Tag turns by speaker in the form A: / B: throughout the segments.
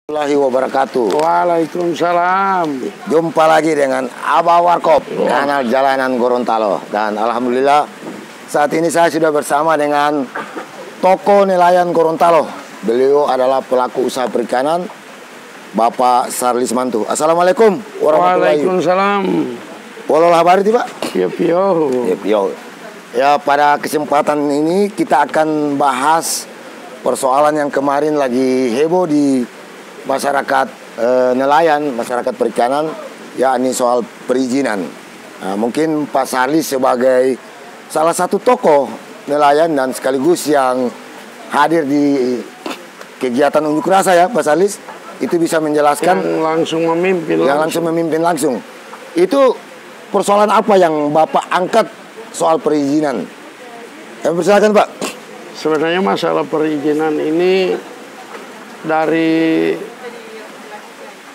A: Warahmatullahi wabarakatuh.
B: Waalaikumsalam.
A: Jumpa lagi dengan Abah Warkop, kanal Jalanan Gorontalo. Dan alhamdulillah saat ini saya sudah bersama dengan tokoh nelayan Gorontalo. Beliau adalah pelaku usaha perikanan, Bapak Sarlis Mantu. Assalamualaikum warahmatullahi wabarakatuh.
B: Waalaikumsalam.
A: Walau habari tiba?
B: Pio.
A: Ya, pada kesempatan ini kita akan bahas persoalan yang kemarin lagi heboh di masyarakat nelayan, masyarakat perikanan, yakni soal perizinan. Nah, mungkin Pak Sarlis sebagai salah satu tokoh nelayan dan sekaligus yang hadir di kegiatan unjuk rasa ya, Pak Sarlis, itu bisa menjelaskan
B: yang langsung memimpin
A: langsung. Itu persoalan apa yang Bapak angkat soal perizinan? Kami persilakan, Pak.
B: Sebenarnya masalah perizinan ini dari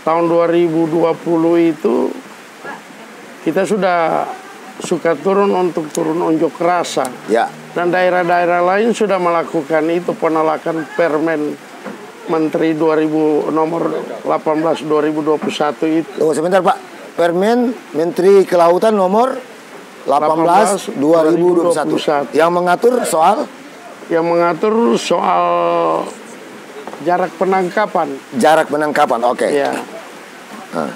B: tahun 2020 itu kita sudah suka turun unjuk rasa.
A: Ya.
B: Dan daerah-daerah lain sudah melakukan itu, penolakan Permen Menteri nomor 18 2021 itu.
A: Tunggu sebentar, Pak. Permen Menteri Kelautan nomor 18 2021 yang mengatur soal
B: jarak penangkapan.
A: Jarak penangkapan, oke.
B: Ya.
A: Nah,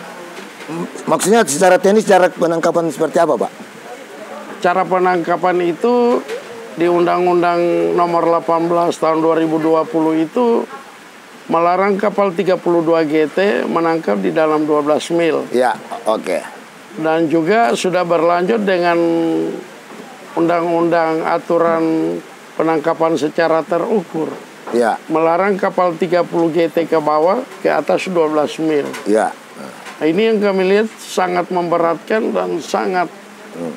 A: maksudnya secara teknis jarak penangkapan seperti apa, Pak?
B: Cara penangkapan itu di Undang-Undang nomor 18 tahun 2020 itu melarang kapal 32 GT menangkap di dalam 12 mil.
A: Ya, oke.
B: Dan juga sudah berlanjut dengan Undang-Undang aturan penangkapan secara terukur.
A: Ya.
B: Melarang kapal 30 GT ke bawah ke atas 12 mil.
A: Ya.
B: Nah, ini yang kami lihat sangat memberatkan dan sangat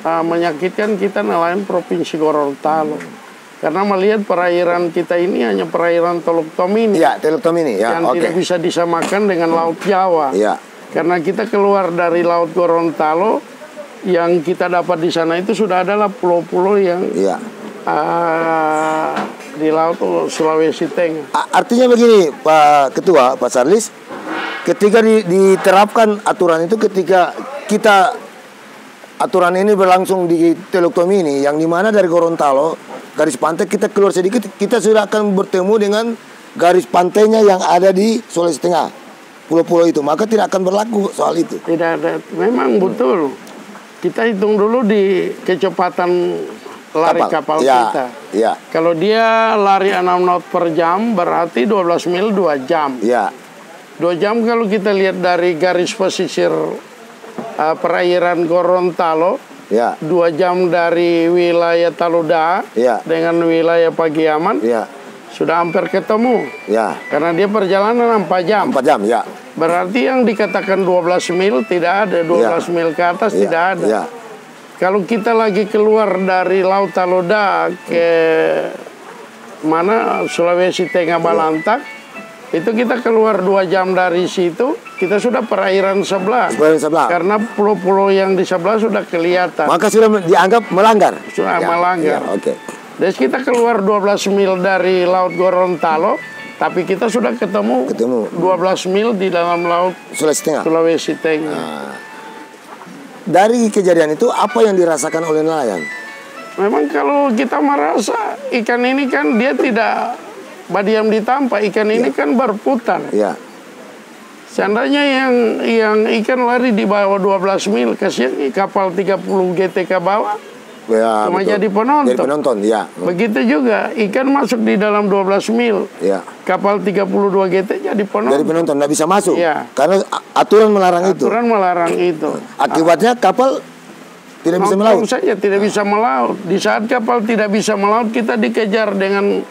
B: menyakitkan kita nelayan Provinsi Gorontalo. Karena melihat perairan kita ini hanya perairan Teluk Tomini.
A: Ya, Teluk Tomini. Ya,
B: yang tidak bisa disamakan dengan Laut Jawa.
A: Ya.
B: Karena kita keluar dari Laut Gorontalo, yang kita dapat di sana itu sudah adalah pulau-pulau yang di Laut Sulawesi Tengah.
A: Artinya begini, Pak Ketua, Pak Sarlis, ketika diterapkan aturan itu, ketika aturan ini berlangsung di Teluk Tomini, yang dimana dari Gorontalo, garis pantai kita keluar sedikit, kita sudah akan bertemu dengan garis pantainya yang ada di Sulawesi Tengah, pulau-pulau itu, maka tidak akan berlaku soal itu.
B: Tidak ada, memang betul. Kita hitung dulu di kecepatan lari kapal kita.
A: Ya.
B: Kalau dia lari 6 knot per jam, berarti 12 mil 2 jam.
A: Ya.
B: 2 jam kalau kita lihat dari garis pesisir perairan Gorontalo,
A: 2
B: jam dari wilayah Taluda dengan wilayah Pagiaman, sudah hampir ketemu. Karena dia perjalanan 4 jam.
A: 4 jam, ya.
B: Berarti yang dikatakan 12 mil tidak ada, 12 mil ke atas tidak ada. Kalau kita lagi keluar dari Laut Taluda ke mana Sulawesi Tengah Balantak, itu kita keluar 2 jam dari situ, kita sudah perairan sebelah. Karena pulau-pulau yang di sebelah sudah kelihatan.
A: Maka sudah dianggap melanggar.
B: Sudah melanggar.
A: Oke.
B: Jadi kita keluar 12 mil dari Laut Gorontalo, tapi kita sudah ketemu 12 mil di dalam Laut Sulawesi Tengah.
A: Nah, dari kejadian itu apa yang dirasakan oleh nelayan?
B: Memang kalau kita merasa ikan ini kan dia tidak berdiam di tampak, ikan ini kan berputar. Seandainya yang ikan lari di bawah 12 mil, kasihan kapal 30 GT ke bawah. Cuma jadi penonton. Begitu juga ikan masuk di dalam 12 mil. Kapal 32 GT jadi penonton.
A: Jadi penonton, nggak bisa masuk. Karena aturan melarang itu.
B: Aturan melarang itu.
A: Akibatnya kapal tidak bisa melaut.
B: Saja tidak bisa melaut. Di saat kapal tidak bisa melaut, kita dikejar dengan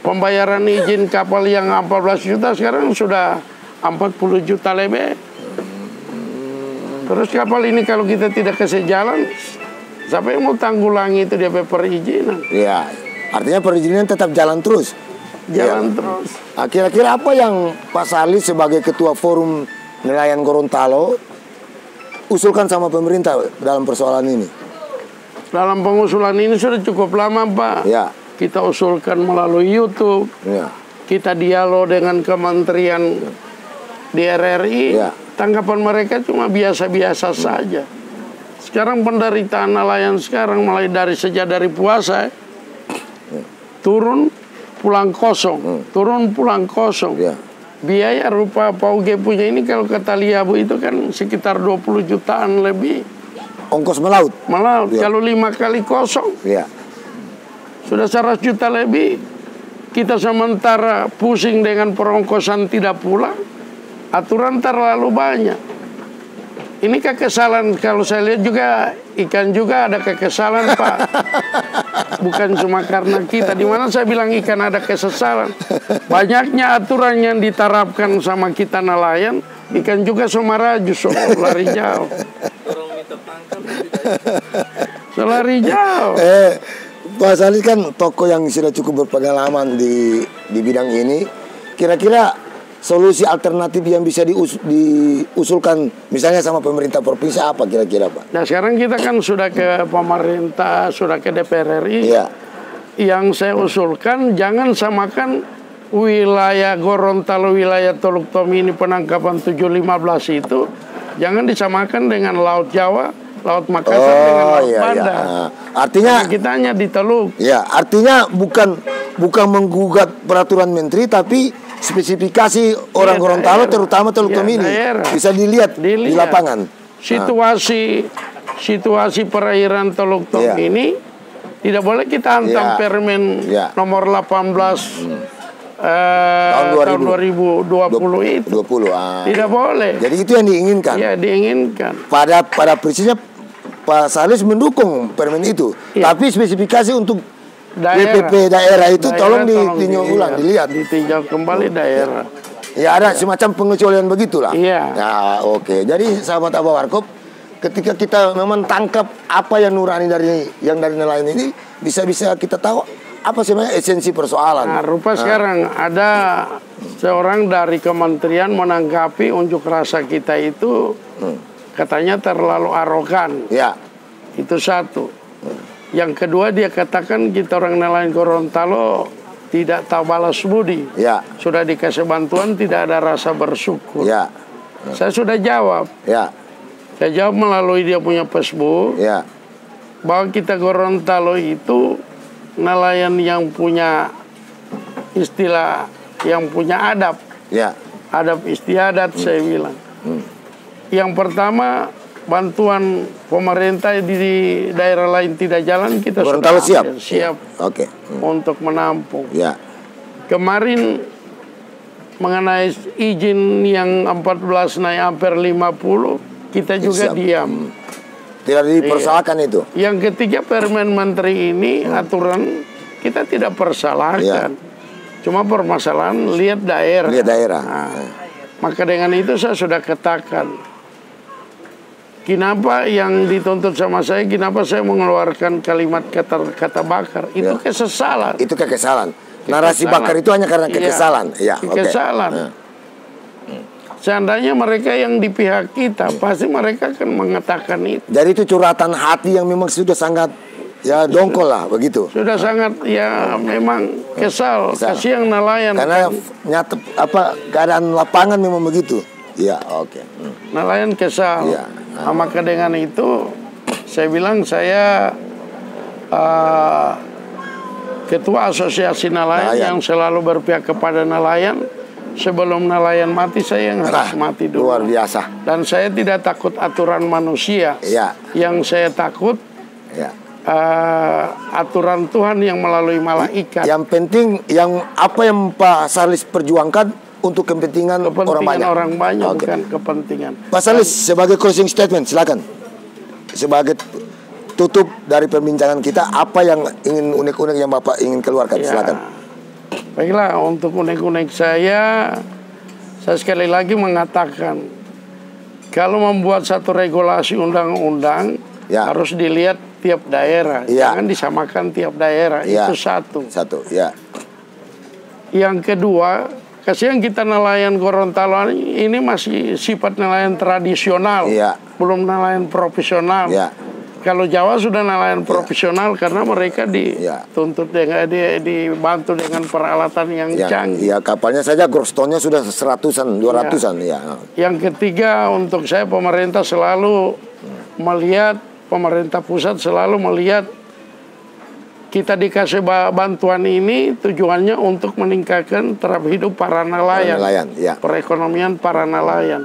B: pembayaran izin kapal yang 14 juta, sekarang sudah 40 juta lebih. Terus kapal ini kalau kita tidak kasih jalan, siapa yang mau tanggulangi itu dia perizinan?
A: Ya, artinya perizinan tetap jalan terus.
B: Terus.
A: Kira-kira apa yang Pak Sarlis sebagai Ketua Forum Nelayan Gorontalo usulkan sama pemerintah dalam persoalan ini?
B: Dalam pengusulan ini sudah cukup lama, Pak. Kita usulkan melalui YouTube. Kita dialog dengan Kementerian di RRI, tanggapan mereka cuma biasa-biasa saja. Sekarang penderitaan nelayan sekarang mulai sejak dari puasa, turun pulang kosong, turun pulang kosong. Biaya rupa Pauge punya ini kalau kata Liabu itu kan sekitar 20 jutaan lebih.
A: Ongkos melaut?
B: Melaut, kalau 5 kali kosong. Sudah 100 juta lebih. Kita sementara pusing dengan perongkosan tidak pulang. Aturan terlalu banyak. Ini kekesalan, kalau saya lihat juga ikan juga ada kekesalan, Pak. Bukan cuma karena kita. Di mana saya bilang ikan ada kekesalan. Banyaknya aturan yang diterapkan sama kita nelayan, ikan juga somaraju, lari jauh. Lari jauh.
A: Pak Salis kan tokoh yang sudah cukup berpengalaman di bidang ini. Kira-kira solusi alternatif yang bisa diusulkan misalnya sama pemerintah provinsi apa kira-kira, Pak?
B: Nah, sekarang kita kan sudah ke pemerintah, sudah ke DPR RI. Yang saya usulkan jangan samakan wilayah Gorontalo, wilayah Teluk Tomini penangkapan 715 itu jangan disamakan dengan Laut Jawa, Laut Makassar dengan Laut Banda.
A: Artinya
B: karena kita hanya di Teluk.
A: Artinya bukan menggugat peraturan menteri, tapi spesifikasi orang Gorontalo terutama Teluk Tomini bisa dilihat di lapangan. Situasi perairan Teluk Tomini tidak boleh kita hantam Permen nomor 18 tahun 2020 itu. Tidak boleh. Jadi itu yang diinginkan.
B: Ya, diinginkan.
A: Pada prinsipnya Pak Salis mendukung Permen itu, tapi spesifikasi untuk WPP daerah itu tolong ditinjau ulang, dilihat,
B: ditinjau kembali daerah.
A: Ya ada semacam pengecualian begitulah.
B: Nah,
A: oke. Jadi sahabat Abah Warkop, ketika kita memang tangkap apa yang nurani dari nelayan ini, bisa kita tahu apa sebenarnya esensi persoalan.
B: Nah, rupa sekarang ada seorang dari kementerian menanggapi unjuk rasa kita itu katanya terlalu arogan. Itu satu. Yang kedua dia katakan kita orang nelayan Gorontalo tidak tahu balas budi. Sudah dikasih bantuan tidak ada rasa bersyukur. Saya sudah jawab. Saya jawab melalui dia punya Facebook. Bahwa kita Gorontalo itu nelayan yang punya istilah, yang punya adab. Adab istiadat saya bilang. Yang pertama, bantuan pemerintah di daerah lain tidak jalan, kita
A: Gorontalo
B: sudah
A: siap
B: untuk menampung. Kemarin mengenai izin yang 14 naik hampir 50, kita juga diam.
A: Tidak dipersalahkan itu.
B: Yang ketiga, Permen Menteri ini aturan kita tidak persalahkan. Cuma permasalahan lihat daerah. Maka dengan itu saya sudah katakan. Kenapa yang dituntut sama saya, kenapa saya mengeluarkan kalimat kata bakar? Itu kesesalan.
A: Itu kekesalan. Narasi bakar itu hanya karena kekesalan.
B: Kekesalan. Seandainya mereka yang di pihak kita, pasti mereka akan mengatakan itu.
A: Jadi itu curhatan hati yang memang sudah sangat dongkol lah begitu.
B: Sudah sangat memang kesal. Kasihan nelayan.
A: Karena nyata keadaan lapangan memang begitu. Nelayan kesal. Maka dengan itu saya bilang saya ketua asosiasi nelayan yang selalu berpihak kepada nelayan. Sebelum nelayan mati saya yang harus mati dulu. Luar biasa.
B: Dan saya tidak takut aturan manusia. Yang saya takut aturan Tuhan yang melalui malaikat.
A: Yang penting apa yang Pak Salis perjuangkan untuk kepentingan orang banyak.
B: Bukan kepentingan.
A: Pak Salis, sebagai closing statement, silakan. Sebagai tutup dari perbincangan kita, apa yang ingin unek-unek yang Bapak ingin keluarkan, silakan.
B: Baiklah, untuk unek-unek saya sekali lagi mengatakan, kalau membuat satu regulasi undang-undang harus dilihat tiap daerah, jangan disamakan tiap daerah. Itu satu. Yang kedua, kasihan kita nelayan Gorontalo ini masih sifat nelayan tradisional, belum nelayan profesional. Kalau Jawa sudah nelayan profesional karena mereka dituntut dengan dibantu dengan peralatan yang canggih.
A: Iya, kapalnya saja gross tonnya sudah 100-an, 200-an ya.
B: Yang ketiga untuk saya pemerintah selalu melihat, pemerintah pusat selalu melihat kita dikasih bantuan ini tujuannya untuk meningkatkan taraf hidup para nelayan, perekonomian para nelayan.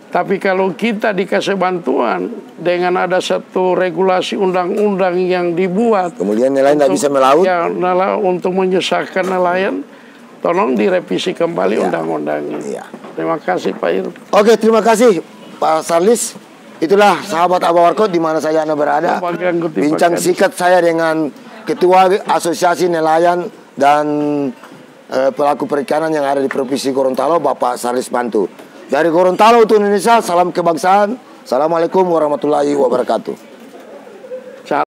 B: Tapi kalau kita dikasih bantuan dengan ada satu regulasi undang-undang yang dibuat,
A: kemudian nelayan tidak bisa melaut,
B: ya, untuk menyusahkan nelayan, tolong direvisi kembali undang-undangnya. Terima kasih Pak Ir.
A: Oke, terima kasih Pak Charles. Itulah sahabat Abah Warkot di mana saja Anda berada. Bincang singkat saya dengan Ketua Asosiasi Nelayan dan pelaku perikanan yang ada di Provinsi Gorontalo, Bapak Charles Mantu. Dari Gorontalo untuk Indonesia, salam kebangsaan. Assalamualaikum warahmatullahi wabarakatuh.